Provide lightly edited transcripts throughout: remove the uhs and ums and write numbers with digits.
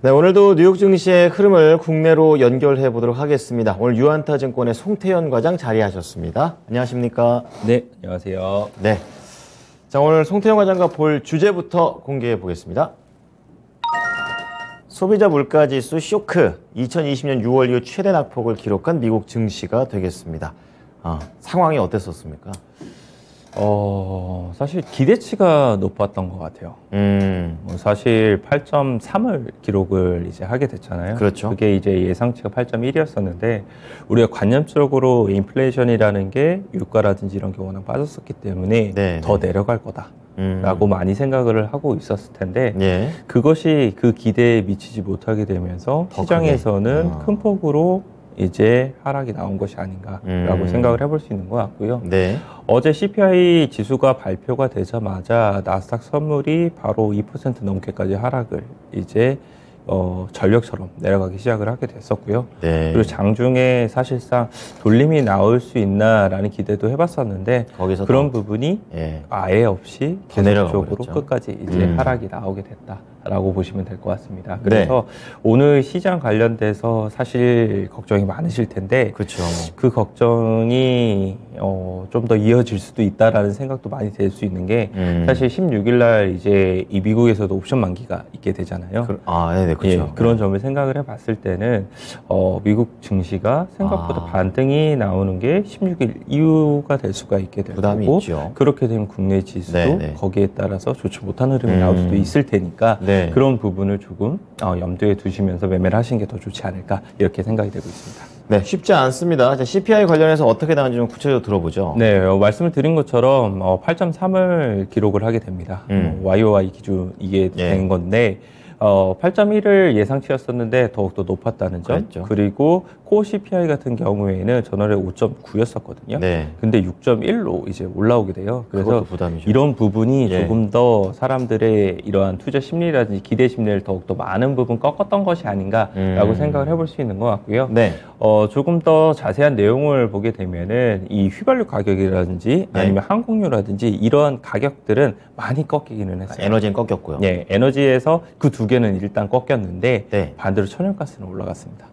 네, 오늘도 뉴욕 증시의 흐름을 국내로 연결해 보도록 하겠습니다. 오늘 유안타증권의 송태현 과장 자리하셨습니다. 안녕하십니까? 네, 안녕하세요. 네. 자, 오늘 송태현 과장과 볼 주제부터 공개해 보겠습니다. 소비자 물가지수 쇼크, 2020년 6월 이후 최대 낙폭을 기록한 미국 증시가 되겠습니다. 상황이 어땠었습니까? 사실 기대치가 높았던 것 같아요. 사실 8.3을 기록을 이제 하게 됐잖아요. 그렇죠. 그게 이제 예상치가 8.1이었었는데, 우리가 관념적으로 인플레이션이라는 게 유가라든지 이런 게 워낙 빠졌었기 때문에 네, 더 내려갈 거다라고 많이 생각을 하고 있었을 텐데, 예. 그것이 그 기대에 미치지 못하게 되면서 시장에서는 큰 폭으로 이제 하락이 나온 것이 아닌가라고 생각을 해볼 수 있는 것 같고요. 네. 어제 CPI 지수가 발표가 되자마자 나스닥 선물이 바로 2% 넘게까지 하락을 이제 전력처럼 내려가기 시작을 하게 됐었고요. 네. 그리고 장중에 사실상 돌림이 나올 수 있나라는 기대도 해봤었는데 거기서 그런 부분이 아예 없이 더 내려가 계속적으로 버렸죠. 끝까지 이제 하락이 나오게 됐다라고 보시면 될 것 같습니다. 그래서 네. 오늘 시장 관련돼서 사실 걱정이 많으실 텐데 그렇죠. 그 걱정이 좀 더 이어질 수도 있다라는 생각도 많이 될 수 있는 게 사실 16일 날 이제 이 미국에서도 옵션 만기가 있게 되잖아요. 네네, 그렇죠. 예, 그런 점을 생각을 해봤을 때는 미국 증시가 생각보다 반등이 나오는 게 16일 이후가 될 수가 있게 되고 부담이 있죠. 그렇게 되면 국내 지수도 네네. 거기에 따라서 좋지 못한 흐름이 나올 수도 있을 테니까 네. 그런 부분을 조금 염두에 두시면서 매매를 하시는 게 더 좋지 않을까 이렇게 생각이 되고 있습니다. 네, 쉽지 않습니다. CPI 관련해서 어떻게 나왔는지 좀 구체적으로 들어보죠. 네, 말씀을 드린 것처럼 8.3을 기록을 하게 됩니다. YOY 기준 이게 된 건데 8.1을 예상치였었는데 더욱더 높았다는 점. 그랬죠. 그리고 코어 CPI 같은 경우에는 전월에 5.9였었거든요. 네. 근데 6.1로 이제 올라오게 돼요. 그래서 그것도 부담이죠. 이런 부분이 조금 더 사람들의 이러한 투자 심리라든지 기대 심리를 더욱더 많은 부분 꺾었던 것이 아닌가라고 생각을 해볼 수 있는 것 같고요. 네. 조금 더 자세한 내용을 보게 되면은 이 휘발유 가격이라든지 아니면 항공유라든지 이러한 가격들은 많이 꺾이기는 했어요. 에너지는 꺾였고요. 네, 에너지에서 그 두 개는 일단 꺾였는데 네. 반대로 천연가스는 올라갔습니다.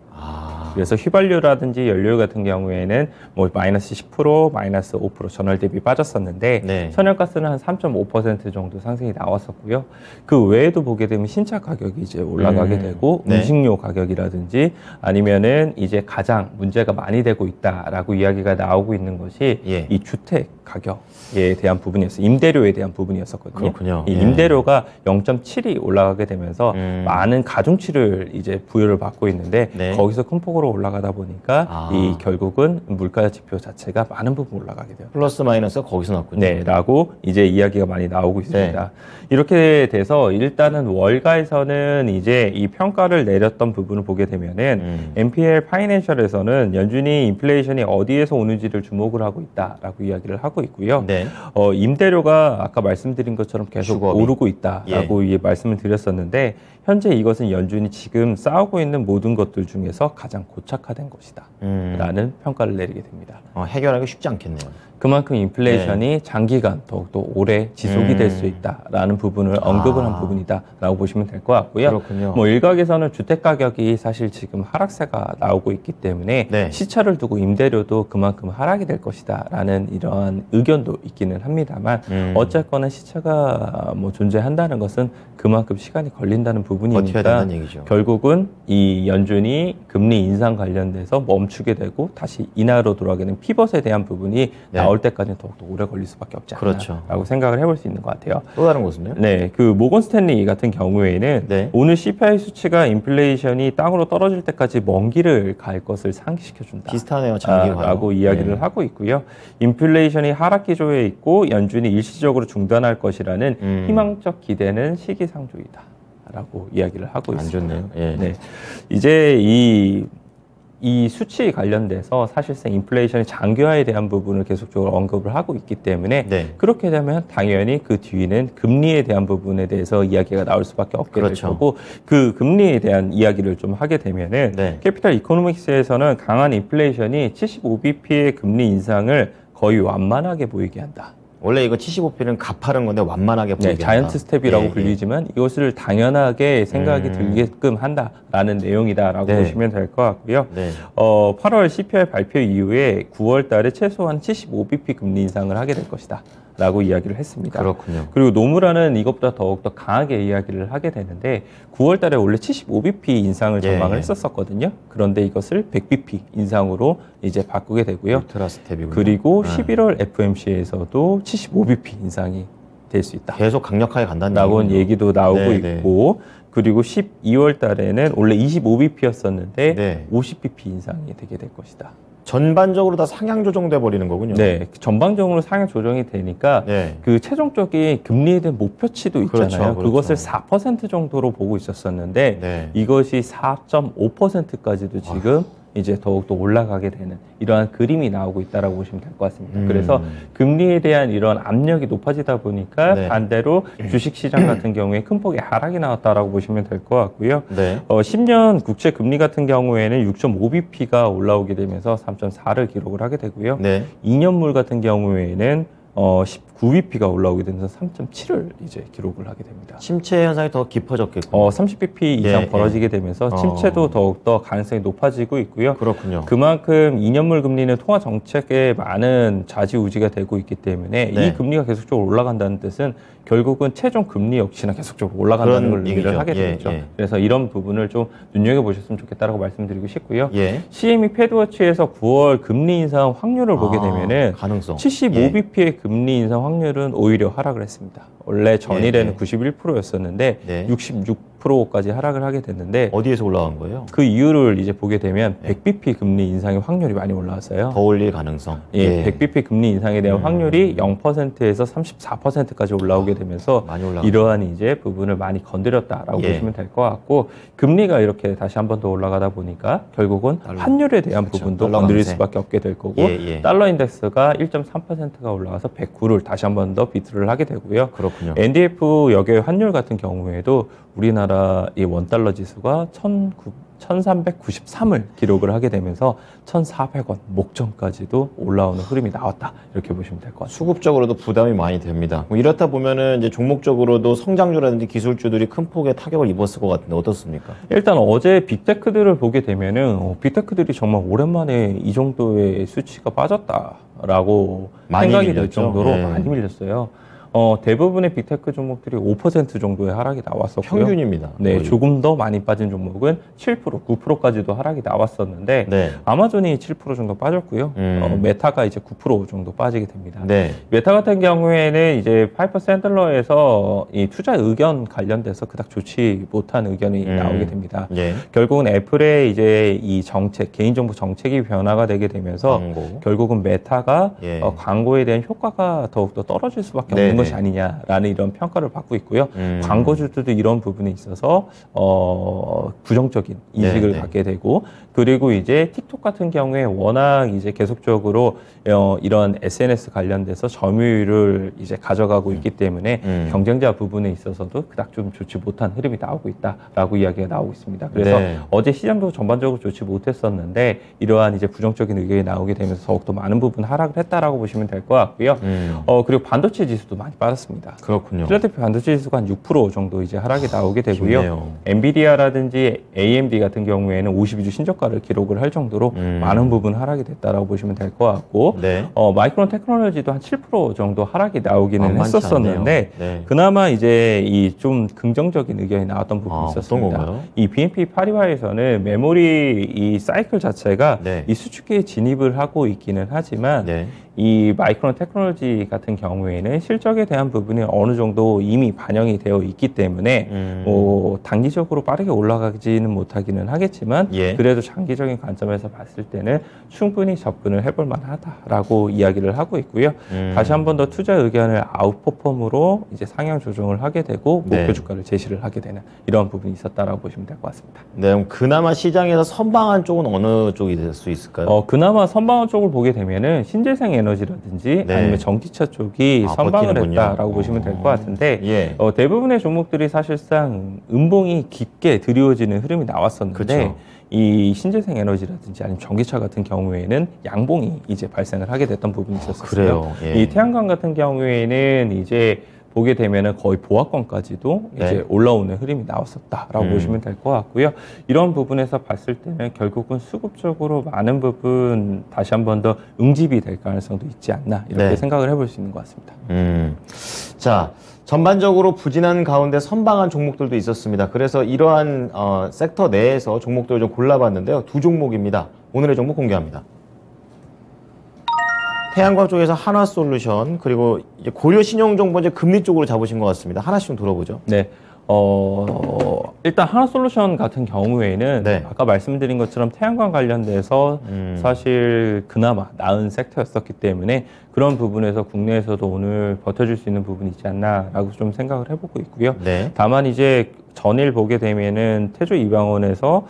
그래서 휘발유라든지 연료 같은 경우에는 뭐 마이너스 10%, 마이너스 5% 전월 대비 빠졌었는데 네. 천연가스는 한 3.5% 정도 상승이 나왔었고요. 그 외에도 보게 되면 신차 가격이 이제 올라가게 되고 네. 음식료 가격이라든지 아니면은 이제 가장 문제가 많이 되고 있다라고 이야기가 나오고 있는 것이 이 주택 가격에 대한 부분이었어요. 임대료에 대한 부분이었었거든요. 그렇군요. 이 임대료가 0.7이 올라가게 되면서 많은 가중치를 이제 부여를 받고 있는데 거기서 큰 폭으로 올라가다 보니까 이 결국은 물가 지표 자체가 많은 부분 올라가게 돼요. 플러스 마이너스가 거기서 났군요. 네, 라고 이제 이야기가 많이 나오고 있습니다. 이렇게 돼서 일단은 월가에서는 이제 이 평가를 내렸던 부분을 보게 되면은 NPL 파이낸셜에서는 연준이 인플레이션이 어디에서 오는지를 주목을 하고 있다라고 이야기를 하고 있고요. 네. 임대료가 아까 말씀드린 것처럼 계속 주거비. 오르고 있다라고 말씀을 드렸었는데 현재 이것은 연준이 지금 싸우고 있는 모든 것들 중에서 가장 고착화된 것이다 라는 평가를 내리게 됩니다. 해결하기 쉽지 않겠네요. 그만큼 인플레이션이 장기간 더욱더 오래 지속이 될 수 있다라는 부분을 언급을 한 부분이다라고 보시면 될 것 같고요. 그렇군요. 뭐 일각에서는 주택 가격이 사실 지금 하락세가 나오고 있기 때문에 시차를 두고 임대료도 그만큼 하락이 될 것이다라는 이러한 의견도 있기는 합니다만 어쨌거나 시차가 뭐 존재한다는 것은 그만큼 시간이 걸린다는 부분이니까 결국은 이 연준이 금리 인상 관련돼서 멈추게 되고 다시 인하로 돌아가게 되는 피벗에 대한 부분이 나올 때까지는 더욱더 오래 걸릴 수밖에 없지 않나라고 생각을 해볼 수 있는 것 같아요. 또 다른 곳은요? 네, 그 모건 스탠리 같은 경우에는 오늘 CPI 수치가 인플레이션이 땅으로 떨어질 때까지 먼 길을 갈 것을 상기시켜준다. 비슷하네요, 장기화라고 이야기를 하고 있고요. 인플레이션이 하락 기조에 있고 연준이 일시적으로 중단할 것이라는 희망적 기대는 시기상조이다라고 이야기를 하고 있습니다. 안 좋네요. 네, 이제 이 수치 관련돼서 사실상 인플레이션의 장기화에 대한 부분을 계속적으로 언급을 하고 있기 때문에 그렇게 되면 당연히 그 뒤에는 금리에 대한 부분에 대해서 이야기가 나올 수밖에 없게 될 거고 그 금리에 대한 이야기를 좀 하게 되면은 캐피탈 이코노믹스에서는 강한 인플레이션이 75bp의 금리 인상을 거의 완만하게 보이게 한다. 원래 이거 75p는 가파른 건데 완만하게 보이게 네, 자이언트 스텝이라고 예, 불리지만 이것을 당연하게 생각이 들게끔 한다라는 내용이다라고 네. 보시면 될 것 같고요. 네. 8월 CPI 발표 이후에 9월 달에 최소한 75bp 금리 인상을 하게 될 것이다. 라고 이야기를 했습니다. 그렇군요. 그리고 노무라는 이것보다 더욱더 강하게 이야기를 하게 되는데 9월 달에 원래 75bp 인상을 전망을 했었거든요. 그런데 이것을 100bp 인상으로 이제 바꾸게 되고요. 울트라 스텝이고요. 그리고 11월 FMC에서도 75bp 인상이 될 수 있다. 계속 강력하게 간다는 라고 얘기도 나오고 네, 있고 그리고 12월 달에는 원래 25bp였었는데 50bp 인상이 되게 될 것이다. 전반적으로 다 상향 조정돼 버리는 거군요. 네, 전반적으로 상향 조정이 되니까 그 최종적인 금리에 대한 목표치도 있잖아요. 그렇죠. 그것을 4% 정도로 보고 있었었는데 이것이 4.5%까지도 지금 이제 더욱더 올라가게 되는 이러한 그림이 나오고 있다라고 보시면 될 것 같습니다. 그래서 금리에 대한 이런 압력이 높아지다 보니까 반대로 주식시장 같은 경우에 큰 폭의 하락이 나왔다라고 보시면 될 것 같고요. 10년 국채 금리 같은 경우에는 6.5bp가 올라오게 되면서 3.4를 기록을 하게 되고요. 2년물 같은 경우에는 19bp가 올라오게 되면서 3.7을 이제 기록을 하게 됩니다. 침체 현상이 더 깊어졌겠군요. 30bp 이상 벌어지게 되면서 침체도 더욱더 가능성이 높아지고 있고요. 그렇군요. 그만큼 2년물 금리는 통화 정책에 많은 좌지우지가 되고 있기 때문에 이 금리가 계속적으로 올라간다는 뜻은 결국은 최종 금리 역시나 계속적으로 올라간다는 걸 의미를 하게 되죠. 그래서 이런 부분을 좀 눈여겨보셨으면 좋겠다라고 말씀드리고 싶고요. CME 패드워치에서 9월 금리 인상 확률을 보게 되면은 가능성. 75bp의 금리 인상 확률은 오히려 하락을 했습니다. 원래 전일에는 91%였었는데 66%까지 하락을 하게 됐는데 어디에서 올라간 거예요? 그 이유를 이제 보게 되면 100bp 금리 인상의 확률이 많이 올라왔어요. 더 올릴 가능성. 100bp 금리 인상에 대한 확률이 0%에서 34%까지 올라오게 되면서 이러한 이제 부분을 많이 건드렸다라고 보시면 될 것 같고 금리가 이렇게 다시 한 번 더 올라가다 보니까 결국은 환율에 대한 부분도 건드릴 수밖에 없게 될 거고 달러 인덱스가 1.3%가 올라가서 109를 다시 한 번 더 비트를 하게 되고요. 그렇군요. NDF 여객 환율 같은 경우에도 우리나라 이 원달러 지수가 1393을 기록을 하게 되면서 1,400원 목전까지도 올라오는 흐름이 나왔다. 이렇게 보시면 될 것 같습니다. 수급적으로도 부담이 많이 됩니다. 이렇다 보면은 이제 종목적으로도 성장주라든지 기술주들이 큰 폭의 타격을 입었을 것 같은데 어떻습니까? 일단 어제 빅테크들을 보게 되면은 빅테크들이 정말 오랜만에 이 정도의 수치가 빠졌다라고 생각이 될 정도로 많이 밀렸어요. 대부분의 빅테크 종목들이 5% 정도의 하락이 나왔었고요. 평균입니다. 네, 거의. 조금 더 많이 빠진 종목은 7%, 9%까지도 하락이 나왔었는데 아마존이 7% 정도 빠졌고요. 메타가 이제 9% 정도 빠지게 됩니다. 메타 같은 경우에는 이제 파이퍼 샌들러에서 이 투자 의견 관련돼서 그닥 좋지 못한 의견이 나오게 됩니다. 결국은 애플의 이제 이 정책, 개인정보 정책이 변화가 되게 되면서 결국은 메타가 광고에 대한 효과가 더욱더 떨어질 수밖에 없는 것이 아니냐라는 이런 평가를 받고 있고요. 광고주들도 이런 부분에 있어서 부정적인 인식을 갖게 되고 그리고 이제 틱톡 같은 경우에 워낙 이제 계속적으로 이런 SNS 관련돼서 점유율을 이제 가져가고 있기 때문에 경쟁자 부분에 있어서도 그닥 좀 좋지 못한 흐름이 나오고 있다라고 이야기가 나오고 있습니다. 그래서 어제 시장도 전반적으로 좋지 못했었는데 이러한 이제 부정적인 의견이 나오게 되면서 더욱더 많은 부분 하락을 했다라고 보시면 될 것 같고요. 그리고 반도체 지수도 많이 빠졌습니다. 그렇군요. 필라델피아 반도체 지수가 한 6% 정도 이제 하락이 나오게 되고요. 엔비디아라든지 AMD 같은 경우에는 52주 신저가를 기록을 할 정도로 많은 부분 하락이 됐다라고 보시면 될 것 같고 마이크론 테크놀로지도 한 7% 정도 하락이 나오기는 했었었는데 그나마 이제 이 좀 긍정적인 의견이 나왔던 부분이 있었습니다. 이 BNP 파리바에서는 메모리 이 사이클 자체가 이 수축기에 진입을 하고 있기는 하지만 이 마이크론 테크놀로지 같은 경우에는 실적에 대한 부분이 어느 정도 이미 반영이 되어 있기 때문에 뭐 단기적으로 빠르게 올라가지는 못하기는 하겠지만 그래도 장기적인 관점에서 봤을 때는 충분히 접근을 해볼 만하다라고 이야기를 하고 있고요. 다시 한 번 더 투자 의견을 아웃퍼폼으로 이제 상향 조정을 하게 되고 목표 주가를 제시를 하게 되는 이런 부분이 있었다라고 보시면 될 것 같습니다. 네, 그럼 그나마 시장에서 선방한 쪽은 어느 쪽이 될 수 있을까요? 그나마 선방한 쪽을 보게 되면은 신재생 에너지라든지 아니면 전기차 쪽이 선방을 했다라고 보시면 될 것 같은데 대부분의 종목들이 사실상 음봉이 깊게 드리워지는 흐름이 나왔었는데 이 신재생 에너지라든지 아니면 전기차 같은 경우에는 양봉이 이제 발생을 하게 됐던 부분이 있었어요. 그래요. 예. 이 태양광 같은 경우에는 이제 보게 되면은 거의 보합권까지도 네. 이제 올라오는 흐름이 나왔었다라고 보시면 될 것 같고요. 이런 부분에서 봤을 때는 결국은 수급적으로 많은 부분 다시 한 번 더 응집이 될 가능성도 있지 않나 이렇게 네. 생각을 해볼 수 있는 것 같습니다. 자, 전반적으로 부진한 가운데 선방한 종목들도 있었습니다. 그래서 이러한 섹터 내에서 종목들을 좀 골라봤는데요. 두 종목입니다. 오늘의 종목 공개합니다. 태양광 쪽에서 한화솔루션, 그리고 이제 고려신용정보 이제 금리 쪽으로 잡으신 것 같습니다. 하나씩 좀 들어보죠. 네. 일단 하나솔루션 같은 경우에는 네. 아까 말씀드린 것처럼 태양광 관련돼서 사실 그나마 나은 섹터였었기 때문에 그런 부분에서 국내에서도 오늘 버텨줄 수 있는 부분이 있지 않나라고 좀 생각을 해보고 있고요. 네. 다만 이제 전일 보게 되면은 태조 이방원에서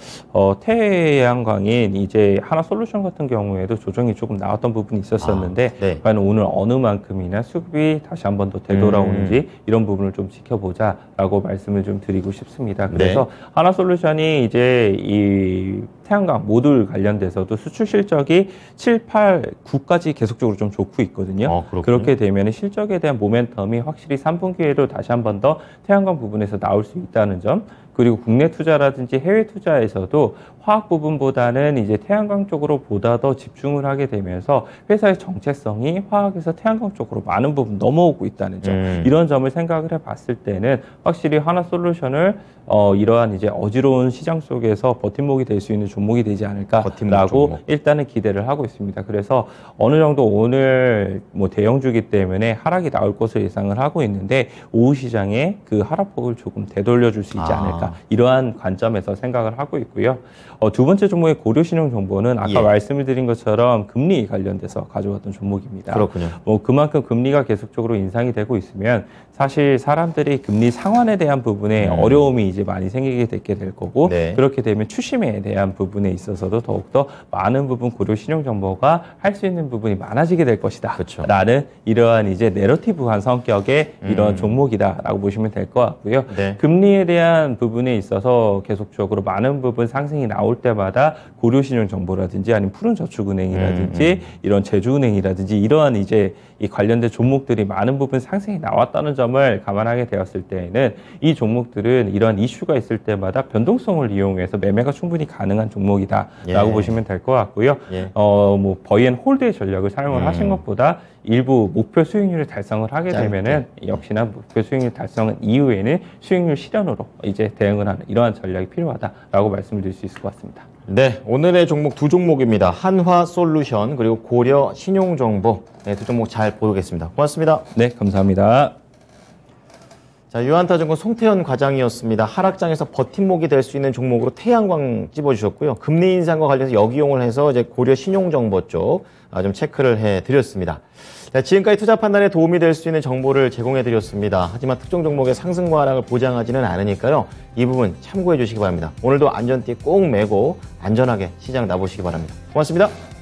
태양광인 이제 하나솔루션 같은 경우에도 조정이 조금 나왔던 부분이 있었었는데 네. 과연 오늘 어느 만큼이나 수급이 다시 한 번 더 되돌아오는지 이런 부분을 좀 지켜보자라고 말씀을 좀 드리고 싶습니다. 그래서 네. 하나솔루션이 이제 이 태양광 모듈 관련돼서도 수출 실적이 7, 8, 9까지 계속적으로 좀 좋고 있거든요. 그렇게 되면 실적에 대한 모멘텀이 확실히 3분기에도 다시 한 번 더 태양광 부분에서 나올 수 있다는 점, 그리고 국내 투자라든지 해외 투자에서도 화학 부분보다는 이제 태양광 쪽으로 보다 더 집중을 하게 되면서 회사의 정체성이 화학에서 태양광 쪽으로 많은 부분 넘어오고 있다는 점, 이런 점을 생각을 해봤을 때는 확실히 하나솔루션을 이러한 이제 어지러운 시장 속에서 버팀목이 될 수 있는 종목이 되지 않을까라고 일단은 기대를 하고 있습니다. 그래서 어느 정도 오늘 뭐 대형주기 때문에 하락이 나올 것을 예상을 하고 있는데 오후 시장에 그 하락폭을 조금 되돌려줄 수 있지 않을까, 이러한 관점에서 생각을 하고 있고요. 두 번째 종목의 고려신용정보는 아까 말씀을 드린 것처럼 금리 관련돼서 가져왔던 종목입니다. 그렇군요. 뭐 그만큼 금리가 계속적으로 인상이 되고 있으면 사실 사람들이 금리 상환에 대한 부분에 어려움이 이제 많이 생기게 될 거고, 그렇게 되면 추심에 대한 부분에 있어서도 더욱더 많은 부분 고려신용정보가 할 수 있는 부분이 많아지게 될 것이다. 그렇죠. 라는 이러한 이제 내러티브한 성격의 이런 종목이다라고 보시면 될 것 같고요. 금리에 대한 부분에 있어서 계속적으로 많은 부분 상승이 나올 때마다 고려신용정보라든지 아니면 푸른저축은행이라든지 이런 제주은행이라든지 이러한 이제 이 관련된 종목들이 많은 부분 상승이 나왔다는 점을 감안하게 되었을 때에는 이 종목들은 이러한 이슈가 있을 때마다 변동성을 이용해서 매매가 충분히 가능한 종목이다라고 보시면 될 것 같고요. 뭐 버이앤 홀드의 전략을 사용을 하신 것보다 일부 목표 수익률을 달성을 하게 되면은 역시나 목표 수익률 달성 이후에는 수익률 실현으로 이제 대응을 하는 이러한 전략이 필요하다라고 말씀을 드릴 수 있을 것 같습니다. 네, 오늘의 종목 두 종목입니다. 한화솔루션 그리고 고려신용정보, 네, 두 종목 잘 보겠습니다. 고맙습니다. 네, 감사합니다. 자, 유한타증권 송태현 과장이었습니다. 하락장에서 버팀목이 될 수 있는 종목으로 태양광 찝어주셨고요. 금리 인상과 관련해서 역이용을 해서 이제 고려신용정보 쪽 좀 체크를 해드렸습니다. 자, 지금까지 투자 판단에 도움이 될 수 있는 정보를 제공해드렸습니다. 하지만 특정 종목의 상승과 하락을 보장하지는 않으니까요. 이 부분 참고해 주시기 바랍니다. 오늘도 안전띠 꼭 매고 안전하게 시장 나보시기 바랍니다. 고맙습니다.